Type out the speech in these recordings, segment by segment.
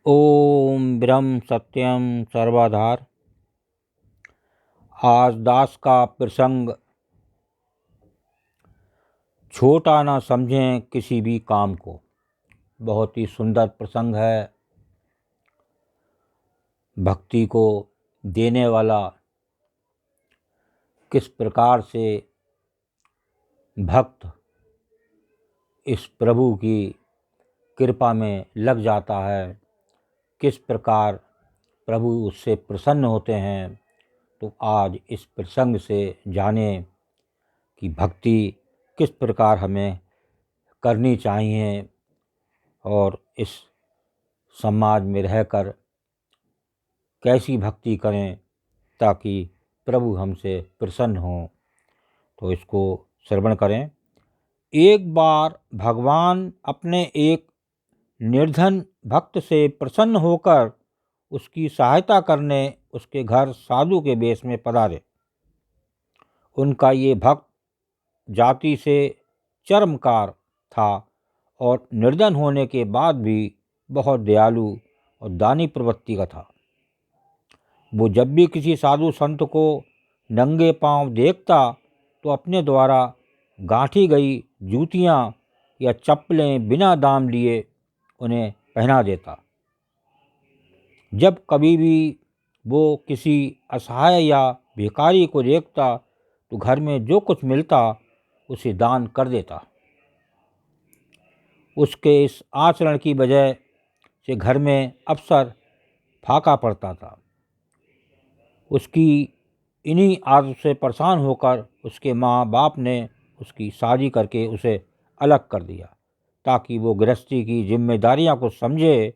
ओम ब्रह्म सत्यम सर्वाधार। आज दास का प्रसंग, छोटा ना समझें किसी भी काम को। बहुत ही सुंदर प्रसंग है। भक्ति को देने वाला किस प्रकार से भक्त इस प्रभु की कृपा में लग जाता है, किस प्रकार प्रभु उससे प्रसन्न होते हैं। तो आज इस प्रसंग से जानें कि भक्ति किस प्रकार हमें करनी चाहिए और इस समाज में रहकर कैसी भक्ति करें ताकि प्रभु हमसे प्रसन्न हों। तो इसको श्रवण करें। एक बार भगवान अपने एक निर्धन भक्त से प्रसन्न होकर उसकी सहायता करने उसके घर साधु के वेश में पधारे। उनका ये भक्त जाति से चर्मकार था और निर्धन होने के बाद भी बहुत दयालु और दानी प्रवृत्ति का था। वो जब भी किसी साधु संत को नंगे पांव देखता तो अपने द्वारा गांठी गई जूतियां या चप्पलें बिना दाम लिए उन्हें पहना देता। जब कभी भी वो किसी असहाय या भिखारी को देखता तो घर में जो कुछ मिलता उसे दान कर देता। उसके इस आचरण की वजह से घर में अक्सर फाका पड़ता था। उसकी इन्हीं आदत से परेशान होकर उसके माँ बाप ने उसकी शादी करके उसे अलग कर दिया ताकि वो गृहस्थी की जिम्मेदारियां को समझे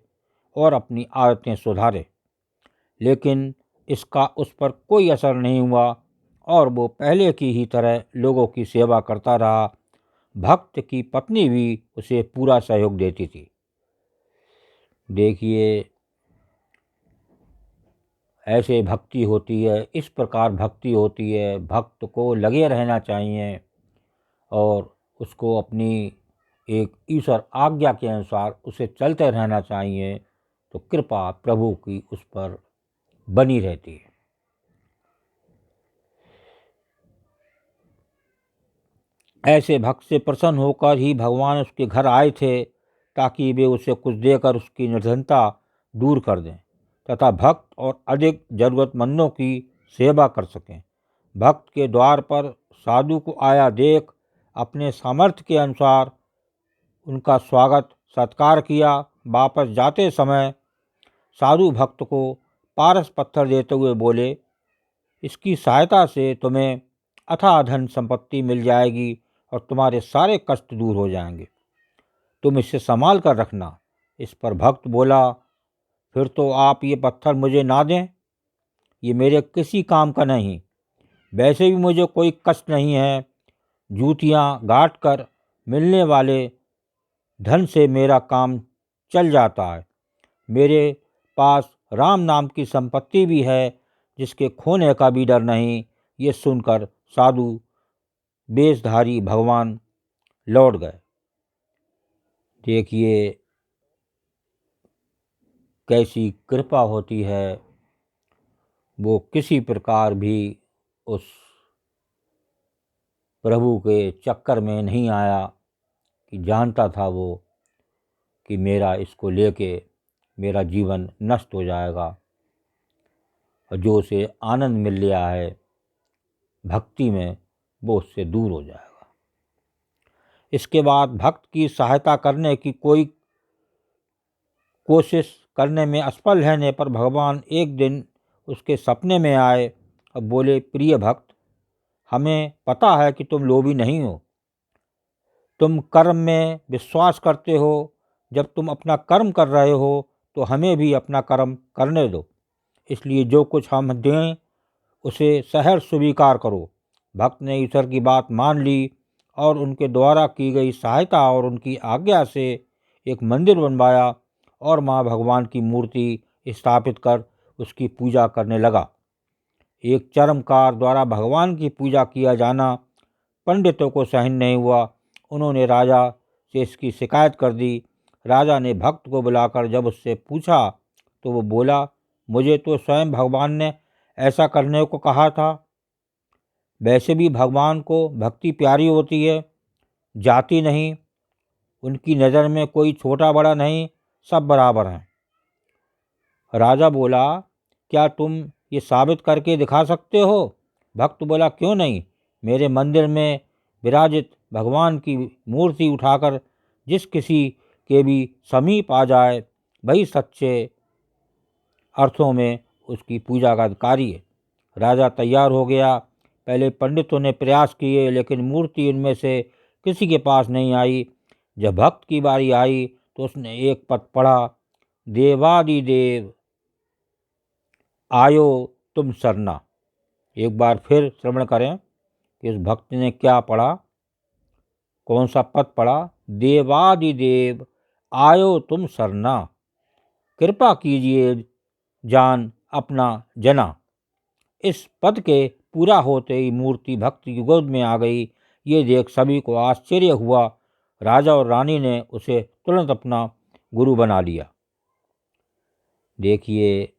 और अपनी आदतें सुधारे। लेकिन इसका उस पर कोई असर नहीं हुआ और वो पहले की ही तरह लोगों की सेवा करता रहा। भक्त की पत्नी भी उसे पूरा सहयोग देती थी। देखिए, ऐसे भक्ति होती है, इस प्रकार भक्ति होती है। भक्त को लगे रहना चाहिए और उसको अपनी एक ईश्वर आज्ञा के अनुसार उसे चलते रहना चाहिए। तो कृपा प्रभु की उस पर बनी रहती है। ऐसे भक्त से प्रसन्न होकर ही भगवान उसके घर आए थे ताकि वे उसे कुछ देकर उसकी निर्धनता दूर कर दें तथा भक्त और अधिक जरूरतमंदों की सेवा कर सकें। भक्त के द्वार पर साधु को आया देख अपने सामर्थ्य के अनुसार उनका स्वागत सत्कार किया। वापस जाते समय साधु भक्त को पारस पत्थर देते हुए बोले, इसकी सहायता से तुम्हें अथाह धन संपत्ति मिल जाएगी और तुम्हारे सारे कष्ट दूर हो जाएंगे। तुम इसे संभाल कर रखना। इस पर भक्त बोला, फिर तो आप ये पत्थर मुझे ना दें, ये मेरे किसी काम का नहीं। वैसे भी मुझे कोई कष्ट नहीं है। जूतियाँ गांठ कर मिलने वाले धन से मेरा काम चल जाता है। मेरे पास राम नाम की संपत्ति भी है जिसके खोने का भी डर नहीं। ये सुनकर साधु वेशधारी भगवान लौट गए। देखिए कैसी कृपा होती है। वो किसी प्रकार भी उस प्रभु के चक्कर में नहीं आया कि जानता था वो कि मेरा इसको लेके मेरा जीवन नष्ट हो जाएगा और जो उसे आनंद मिल रहा है भक्ति में वो उससे दूर हो जाएगा। इसके बाद भक्त की सहायता करने की कोई कोशिश करने में असफल रहने पर भगवान एक दिन उसके सपने में आए और बोले, प्रिय भक्त, हमें पता है कि तुम लोभी नहीं हो। तुम कर्म में विश्वास करते हो। जब तुम अपना कर्म कर रहे हो तो हमें भी अपना कर्म करने दो। इसलिए जो कुछ हम दें उसे सहर्ष स्वीकार करो। भक्त ने ईश्वर की बात मान ली और उनके द्वारा की गई सहायता और उनकी आज्ञा से एक मंदिर बनवाया और माँ भगवान की मूर्ति स्थापित कर उसकी पूजा करने लगा। एक चर्मकार द्वारा भगवान की पूजा किया जाना पंडितों को सहन नहीं हुआ। उन्होंने राजा से इसकी शिकायत कर दी। राजा ने भक्त को बुलाकर जब उससे पूछा तो वो बोला, मुझे तो स्वयं भगवान ने ऐसा करने को कहा था। वैसे भी भगवान को भक्ति प्यारी होती है, जाति नहीं। उनकी नज़र में कोई छोटा बड़ा नहीं, सब बराबर हैं। राजा बोला, क्या तुम ये साबित करके दिखा सकते हो? भक्त बोला, क्यों नहीं। मेरे मंदिर में विराजित भगवान की मूर्ति उठाकर जिस किसी के भी समीप आ जाए वही सच्चे अर्थों में उसकी पूजा का अधिकारी है। राजा तैयार हो गया। पहले पंडितों ने प्रयास किए, लेकिन मूर्ति उनमें से किसी के पास नहीं आई। जब भक्त की बारी आई तो उसने एक पद पढ़ा, देवादिदेव आयो तुम सरना। एक बार फिर श्रवण करें कि उस भक्त ने क्या पढ़ा, कौन सा पद पढ़ा। देवादिदेव आयो तुम सरना, कृपा कीजिए जान अपना जना। इस पद के पूरा होते ही मूर्ति भक्त की गोद में आ गई। ये देख सभी को आश्चर्य हुआ। राजा और रानी ने उसे तुरंत अपना गुरु बना लिया। देखिए,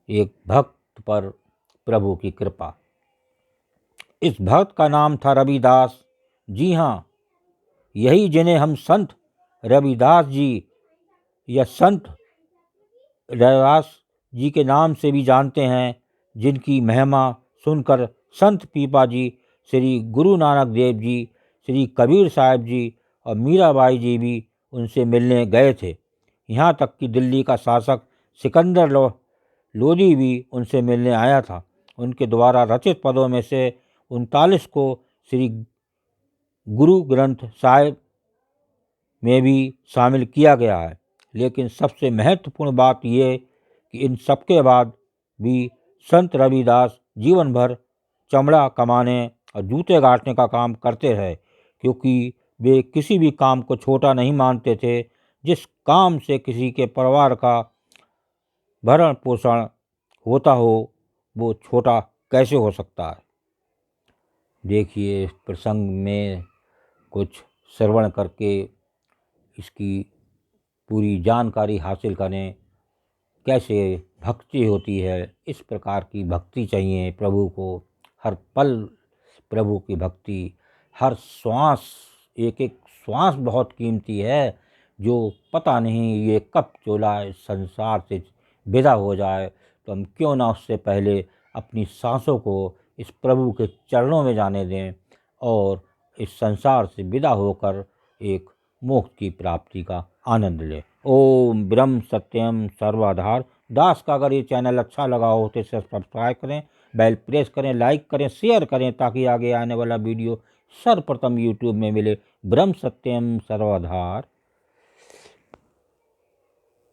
एक भक्त पर प्रभु की कृपा। इस भक्त का नाम था रविदास। जी हाँ, यही जिन्हें हम संत रविदास जी या संत रविदास जी के नाम से भी जानते हैं, जिनकी महिमा सुनकर संत पीपा जी, श्री गुरु नानक देव जी, श्री कबीर साहब जी और मीराबाई जी भी उनसे मिलने गए थे। यहाँ तक कि दिल्ली का शासक सिकंदर लोदी भी उनसे मिलने आया था। उनके द्वारा रचित पदों में से 39 को श्री गुरु ग्रंथ साहिब में भी शामिल किया गया है। लेकिन सबसे महत्वपूर्ण बात यह कि इन सबके बाद भी संत रविदास जीवन भर चमड़ा कमाने और जूते गाड़ने का काम करते रहे, क्योंकि वे किसी भी काम को छोटा नहीं मानते थे। जिस काम से किसी के परिवार का भरण पोषण होता हो, वो छोटा कैसे हो सकता है। देखिए, इस प्रसंग में कुछ श्रवण करके इसकी पूरी जानकारी हासिल करें, कैसे भक्ति होती है। इस प्रकार की भक्ति चाहिए प्रभु को, हर पल प्रभु की भक्ति, हर श्वास, एक एक श्वास बहुत कीमती है, जो पता नहीं ये कब चोला इस संसार से विदा हो जाए। तो हम क्यों ना उससे पहले अपनी सांसों को इस प्रभु के चरणों में जाने दें और इस संसार से विदा होकर एक मोक्ष की प्राप्ति का आनंद लें। ओम ब्रह्म सत्यम सर्वाधार दास का अगर ये चैनल अच्छा लगा हो तो इसे सब्सक्राइब करें, बेल प्रेस करें, लाइक करें, शेयर करें, ताकि आगे आने वाला वीडियो सर्वप्रथम यूट्यूब में मिले। ब्रह्म सत्यम सर्वाधार।